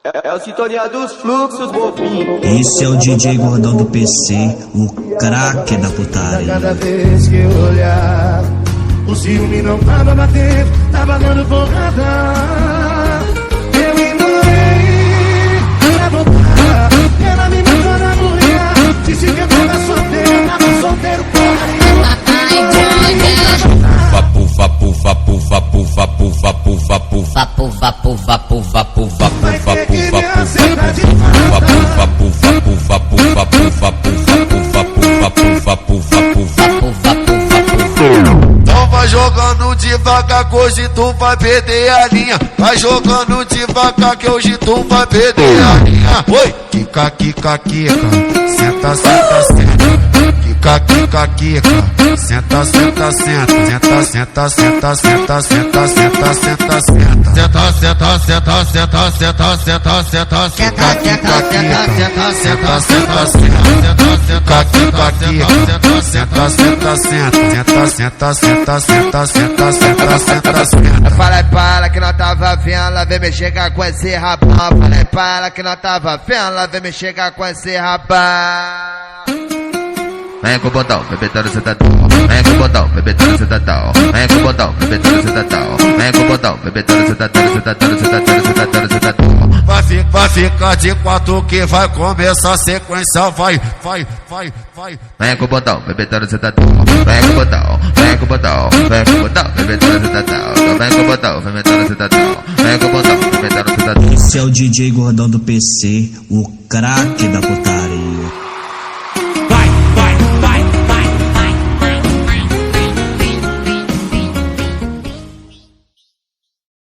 É a sintonia dos fluxos, bobinho. Esse é o DJ Gordão do PC, o craque da putaria. Cada vez que eu olhar, o ciúme não tava batendo, tava dando porrada. Eu ignorei pra voltar, ela me matou na mulher. Disse que eu tava solteiro, porra nenhuma. Vapo, vapo, vapo, vapo, vapo, vapo, vapo, vapo, vapo, vapo, vapo, vapo, vapo, Então vai jogando devagar que hoje tu vai perder a linha. Vai jogando devagar que hoje tu vai perder a linha. Oi, quica, quica, quica, senta, senta, senta. Quica, quica, quica, senta, senta, senta. Senta, senta, senta, senta, senta, senta, senta, senta. Senta, senta, senta, senta, senta, senta, senta, senta. Quica, quica, quica, senta, senta, senta. Quica, quica, quica, senta, senta, senta. Senta, senta, senta, senta, senta, senta, senta. Falei pra ela que nós tava vendo, ela vem me chegar com esse rabão. Falei pra ela que nós tava vendo, ela vem me chegar com esse rabão. vem com o botão, bebetando sentadão. Vem com o botão, bebetando sentadão. Vem com o botão, bebetando sentadão. Vem com o botão, bebetando sentadão, sentadão, sentadão, sentadão, sentadão. Vai ficar de quatro que vai começar a sequência. Vai. Vem com o botão, bebetando sentadão. Vem com o botão, vem com o botão. Vem com o botão, bebetando sentadão. Vem com o botão, bebetando sentadão. Vem com o botão, bebetando sentadão. Esse é o DJ Gordão do PC, o craque da putaria.